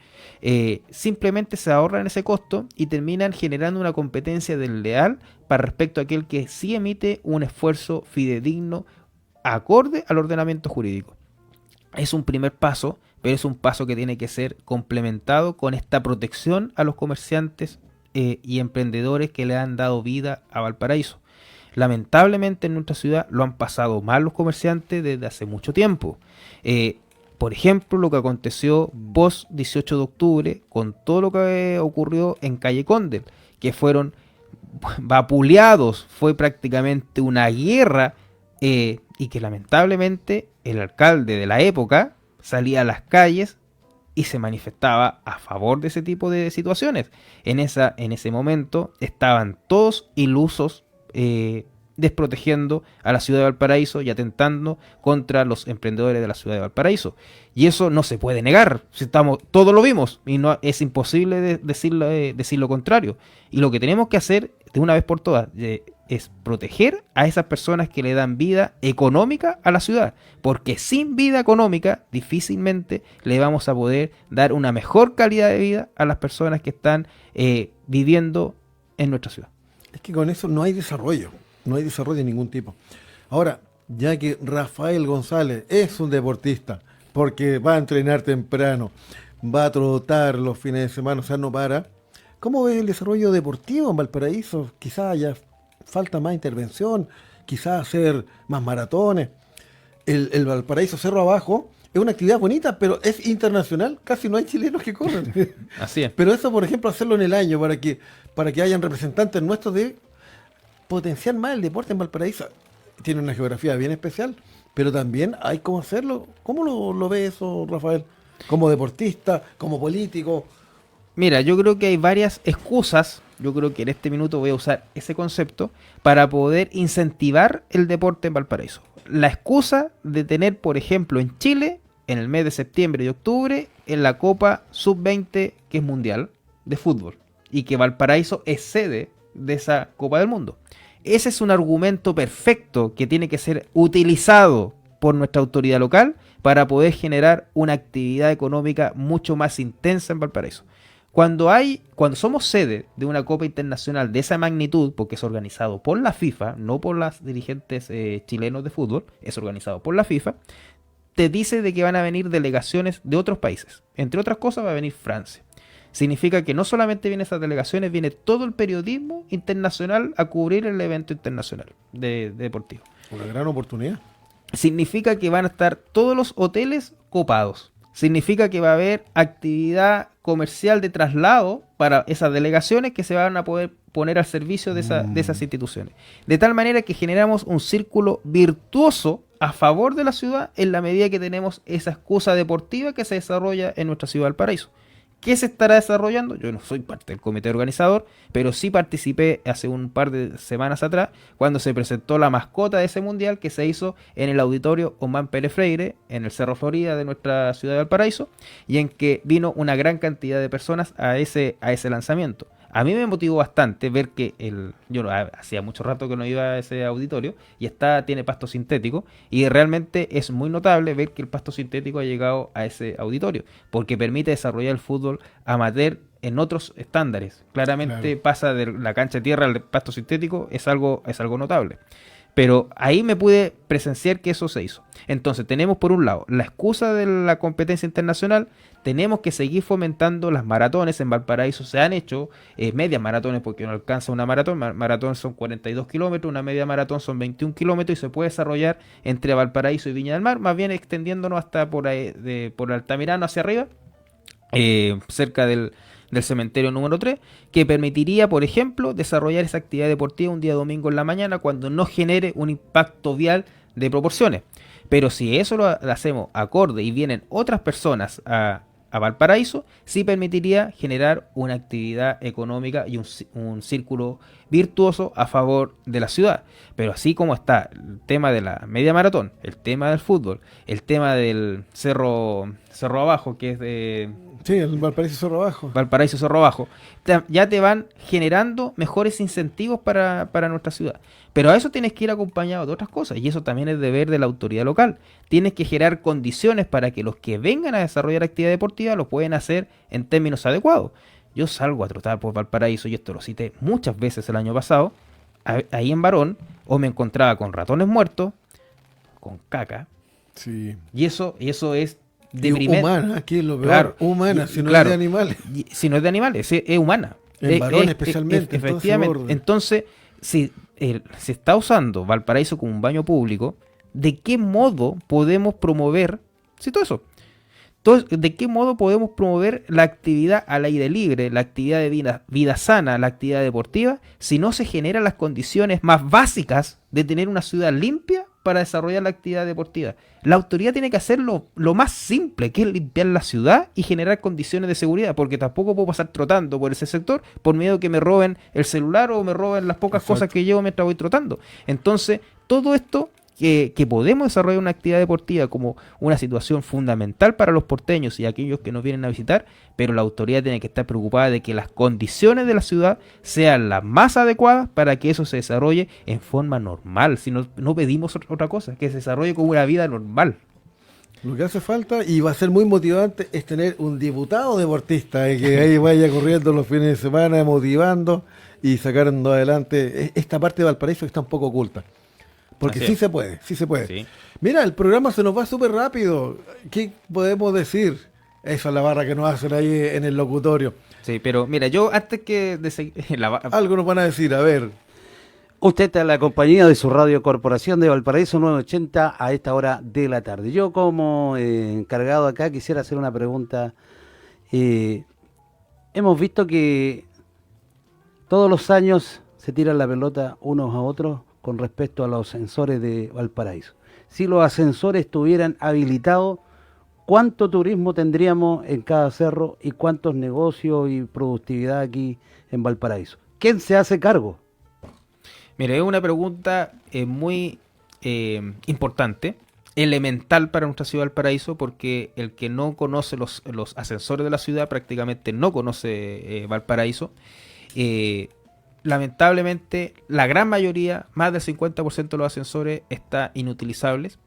simplemente se ahorran ese costo y terminan generando una competencia desleal para respecto a aquel que sí emite un esfuerzo fidedigno acorde al ordenamiento jurídico. Es un primer paso, pero es un paso que tiene que ser complementado con esta protección a los comerciantes y emprendedores que le han dado vida a Valparaíso. Lamentablemente en nuestra ciudad lo han pasado mal los comerciantes desde hace mucho tiempo. Por ejemplo, lo que aconteció post 18 de octubre con todo lo que ocurrió en Calle Condel, que fueron vapuleados, fue prácticamente una guerra, y que lamentablemente el alcalde de la época salía a las calles y se manifestaba a favor de ese tipo de situaciones. En ese momento estaban todos ilusos, desprotegiendo a la ciudad de Valparaíso y atentando contra los emprendedores de la ciudad de Valparaíso. Y eso no se puede negar. Todos lo vimos y no es imposible decir lo contrario. Y lo que tenemos que hacer de una vez por todas es proteger a esas personas que le dan vida económica a la ciudad, porque sin vida económica difícilmente le vamos a poder dar una mejor calidad de vida a las personas que están viviendo en nuestra ciudad. Es que con eso no hay desarrollo de ningún tipo. Ahora, ya que Rafael González es un deportista, porque va a entrenar temprano, va a trotar los fines de semana, o sea, no para, ¿cómo ves el desarrollo deportivo en Valparaíso? Quizás haya falta más intervención, quizás hacer más maratones. El Valparaíso Cerro Abajo es una actividad bonita, pero es internacional, casi no hay chilenos que corren. Así es. Pero eso, por ejemplo, hacerlo en el año para que hayan representantes nuestros de potenciar más el deporte en Valparaíso. Tiene una geografía bien especial, pero también hay cómo hacerlo. ¿Cómo lo ve eso, Rafael? Como deportista, como político. Mira, yo creo que hay varias excusas. Yo creo que en este minuto voy a usar ese concepto para poder incentivar el deporte en Valparaíso. La excusa de tener, por ejemplo, en Chile, en el mes de septiembre y octubre, en la Copa Sub-20, que es mundial, de fútbol, y que Valparaíso es sede de esa Copa del Mundo. Ese es un argumento perfecto que tiene que ser utilizado por nuestra autoridad local para poder generar una actividad económica mucho más intensa en Valparaíso. Cuando somos sede de una Copa Internacional de esa magnitud, porque es organizado por la FIFA, no por los dirigentes chilenos de fútbol, es organizado por la FIFA, te dice de que van a venir delegaciones de otros países. Entre otras cosas va a venir Francia. Significa que no solamente vienen esas delegaciones, viene todo el periodismo internacional a cubrir el evento internacional deportivo. Una gran oportunidad. Significa que van a estar todos los hoteles copados. Significa que va a haber actividad comercial de traslado para esas delegaciones que se van a poder poner al servicio de esas instituciones. De tal manera que generamos un círculo virtuoso a favor de la ciudad en la medida que tenemos esa excusa deportiva que se desarrolla en nuestra ciudad de Valparaíso. ¿Qué se estará desarrollando? Yo no soy parte del comité organizador, pero sí participé hace un par de semanas atrás cuando se presentó la mascota de ese mundial que se hizo en el auditorio Omán Pérez Freire, en el Cerro Florida de nuestra ciudad de Valparaíso, y en que vino una gran cantidad de personas a ese lanzamiento. A mí me motivó bastante ver que hacía mucho rato que no iba a ese auditorio y tiene pasto sintético, y realmente es muy notable ver que el pasto sintético ha llegado a ese auditorio porque permite desarrollar el fútbol amateur en otros estándares. Claramente claro. Pasa de la cancha de tierra al pasto sintético, es algo notable. Pero ahí me pude presenciar que eso se hizo. Entonces tenemos por un lado la excusa de la competencia internacional, tenemos que seguir fomentando las maratones. En Valparaíso se han hecho medias maratones porque no alcanza una maratón. Maratón son 42 kilómetros, una media maratón son 21 kilómetros y se puede desarrollar entre Valparaíso y Viña del Mar, más bien extendiéndonos hasta por Altamirano hacia arriba, cerca del cementerio número 3, que permitiría, por ejemplo, desarrollar esa actividad deportiva un día domingo en la mañana cuando no genere un impacto vial de proporciones. Pero si eso lo hacemos acorde y vienen otras personas a Valparaíso, sí permitiría generar una actividad económica y un círculo virtuoso a favor de la ciudad. Pero así como está el tema de la media maratón, el tema del fútbol, el tema del cerro abajo, que es de... Sí, el Valparaíso Cerro Abajo. Valparaíso Cerro Abajo. Ya te van generando mejores incentivos para nuestra ciudad. Pero a eso tienes que ir acompañado de otras cosas. Y eso también es deber de la autoridad local. Tienes que generar condiciones para que los que vengan a desarrollar actividad deportiva lo puedan hacer en términos adecuados. Yo salgo a trotar por Valparaíso, y esto lo cité muchas veces el año pasado, ahí en Barón, o me encontraba con ratones muertos, con caca. Sí. Y eso es deprimente. Humana, aquí es lo peor. Claro, humana, si no es de animales. Si no es de animales, es humana. En Barón especialmente. Efectivamente. Entonces, si se está usando Valparaíso como un baño público, ¿de qué modo podemos promover todo eso? Entonces, ¿de qué modo podemos promover la actividad al aire libre, la actividad de vida sana, la actividad deportiva, si no se generan las condiciones más básicas de tener una ciudad limpia para desarrollar la actividad deportiva? La autoridad tiene que hacer lo más simple, que es limpiar la ciudad y generar condiciones de seguridad, porque tampoco puedo pasar trotando por ese sector por miedo de que me roben el celular o me roben las pocas cosas que llevo mientras voy trotando. Entonces, todo esto que podemos desarrollar una actividad deportiva como una situación fundamental para los porteños y aquellos que nos vienen a visitar, pero la autoridad tiene que estar preocupada de que las condiciones de la ciudad sean las más adecuadas para que eso se desarrolle en forma normal. Si no pedimos otra cosa, que se desarrolle como una vida normal. Lo que hace falta, y va a ser muy motivante, es tener un diputado deportista que ahí vaya corriendo los fines de semana, motivando y sacando adelante esta parte de Valparaíso que está un poco oculta. Porque sí se puede. Sí. Mira, el programa se nos va súper rápido. ¿Qué podemos decir? Esa es la barra que nos hacen ahí en el locutorio. Sí, pero mira, yo antes que de seguir... Algo nos van a decir, a ver. Usted está en la compañía de su radio Corporación de Valparaíso 980 a esta hora de la tarde. Yo como encargado acá quisiera hacer una pregunta. Hemos visto que todos los años se tiran la pelota unos a otros con respecto a los ascensores de Valparaíso. Si los ascensores estuvieran habilitados, ¿cuánto turismo tendríamos en cada cerro y cuántos negocios y productividad aquí en Valparaíso? ¿Quién se hace cargo? Mira, es una pregunta muy importante, elemental para nuestra ciudad de Valparaíso, porque el que no conoce los ascensores de la ciudad prácticamente no conoce Valparaíso. Lamentablemente, la gran mayoría, más del 50% de los ascensores está inutilizables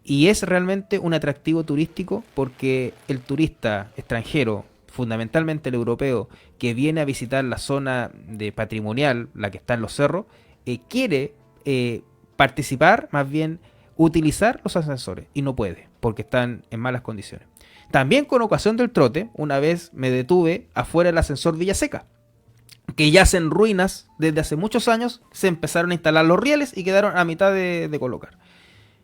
y es realmente un atractivo turístico porque el turista extranjero, fundamentalmente el europeo, que viene a visitar la zona de patrimonial, la que está en los cerros, quiere participar, más bien utilizar los ascensores y no puede porque están en malas condiciones. También con ocasión del trote, una vez me detuve afuera del ascensor Villaseca, que yacen ruinas desde hace muchos años, se empezaron a instalar los rieles y quedaron a mitad de colocar.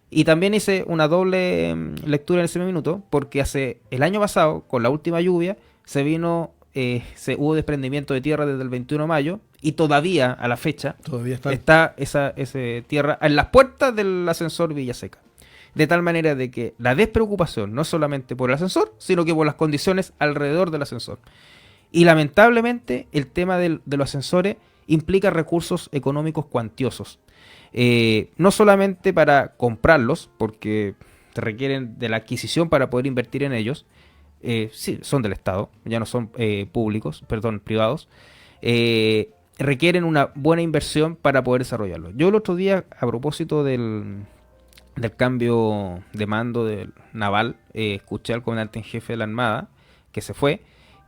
Y también hice una doble lectura en ese minuto, porque el año pasado, con la última lluvia, hubo desprendimiento de tierra desde el 21 de mayo, y todavía, a la fecha, está esa tierra en las puertas del ascensor Villaseca. de tal manera de que la despreocupación no solamente por el ascensor, sino que por las condiciones alrededor del ascensor. Y lamentablemente el tema de los ascensores implica recursos económicos cuantiosos. No solamente para comprarlos, porque te requieren de la adquisición para poder invertir en ellos, sí, son del Estado, ya no son privados, requieren una buena inversión para poder desarrollarlo. Yo el otro día, a propósito del cambio de mando del naval, escuché al comandante en jefe de la Armada, que se fue,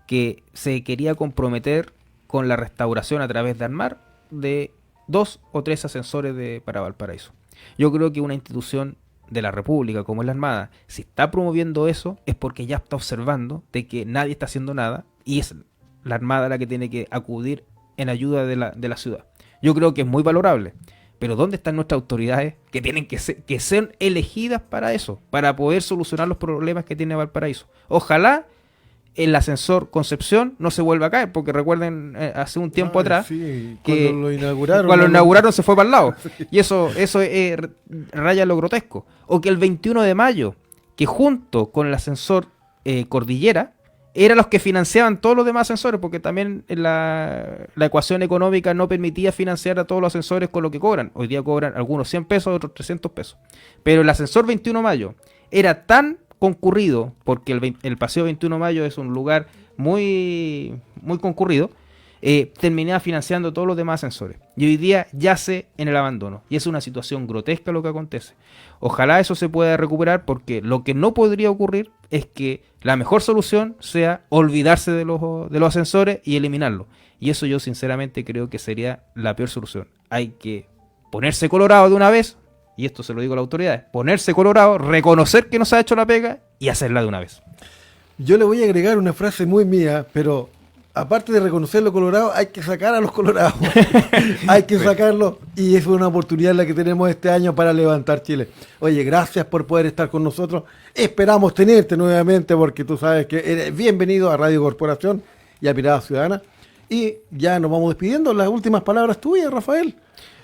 que se quería comprometer con la restauración a través de Armar de 2 o 3 ascensores para Valparaíso. Yo creo que una institución de la República como es la Armada, si está promoviendo eso, es porque ya está observando de que nadie está haciendo nada y es la Armada la que tiene que acudir en ayuda de la ciudad. Yo creo que es muy valorable, pero ¿dónde están nuestras autoridades que tienen que ser elegidas para eso, para poder solucionar los problemas que tiene Valparaíso? Ojalá el ascensor Concepción no se vuelva a caer, porque recuerden hace un tiempo atrás sí, que cuando lo inauguraron se fue para el lado, sí. Y eso raya lo grotesco. O que el 21 de mayo, que junto con el ascensor Cordillera, eran los que financiaban todos los demás ascensores, porque también la ecuación económica no permitía financiar a todos los ascensores con lo que cobran. Hoy día cobran algunos 100 pesos, otros 300 pesos. Pero el ascensor 21 de mayo era tan concurrido, porque el Paseo 21 de Mayo es un lugar muy, muy concurrido, terminaba financiando todos los demás ascensores. Y hoy día yace en el abandono. Y es una situación grotesca lo que acontece. Ojalá eso se pueda recuperar, porque lo que no podría ocurrir es que la mejor solución sea olvidarse de los ascensores y eliminarlos. Y eso yo sinceramente creo que sería la peor solución. Hay que ponerse colorado de una vez, y esto se lo digo a las autoridades, ponerse colorado, reconocer que no se ha hecho la pega y hacerla de una vez. Yo le voy a agregar una frase muy mía, pero aparte de reconocer lo colorado, hay que sacar a los colorados. Hay que sacarlos, y es una oportunidad la que tenemos este año para levantar Chile. Oye, gracias por poder estar con nosotros. Esperamos tenerte nuevamente, porque tú sabes que eres bienvenido a Radio Corporación y a Mirada Ciudadana. Y ya nos vamos despidiendo. Las últimas palabras tuyas, Rafael.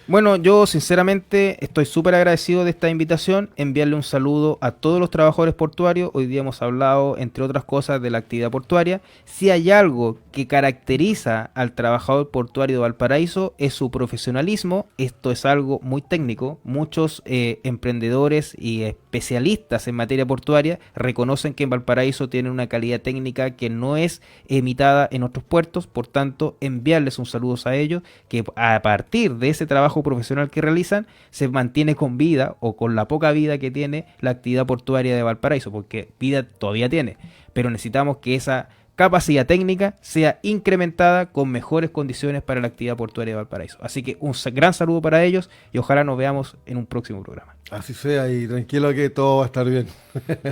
Bueno, yo sinceramente estoy súper agradecido de esta invitación, enviarle un saludo a todos los trabajadores portuarios. Hoy día hemos hablado, entre otras cosas, de la actividad portuaria. Si hay algo que caracteriza al trabajador portuario de Valparaíso es su profesionalismo. Esto es algo muy técnico. Muchos emprendedores y especialistas en materia portuaria reconocen que en Valparaíso tienen una calidad técnica que no es imitada en otros puertos. Por tanto, enviarles un saludo a ellos, que a partir de ese trabajo profesional que realizan, se mantiene con vida, o con la poca vida que tiene la actividad portuaria de Valparaíso, porque vida todavía tiene, pero necesitamos que esa capacidad técnica sea incrementada con mejores condiciones para la actividad portuaria de Valparaíso. Así que un gran saludo para ellos y ojalá nos veamos en un próximo programa. Así sea, y tranquilo que todo va a estar bien.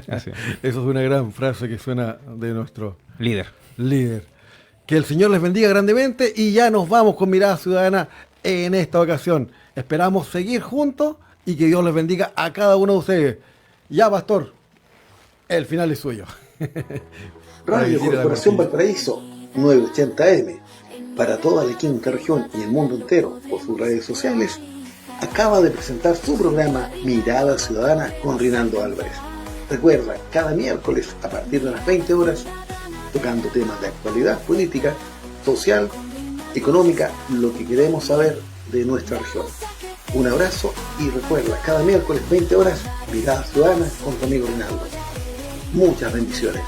Eso es una gran frase que suena de nuestro líder. Que el Señor les bendiga grandemente, y ya nos vamos con Mirada Ciudadana en esta ocasión. Esperamos seguir juntos y que Dios les bendiga a cada uno de ustedes. Ya, pastor, el final es suyo. Radio Corporación Valparaíso 980M, para toda la quinta región y el mundo entero por sus redes sociales, acaba de presentar su programa Mirada Ciudadana con Rinaldo Álvarez. Recuerda, cada miércoles a partir de las 20 horas, tocando temas de actualidad política, social, económica, lo que queremos saber de nuestra región. Un abrazo, y recuerda, cada miércoles 20 horas, Mirada Ciudadana con tu amigo Rinaldo. Muchas bendiciones.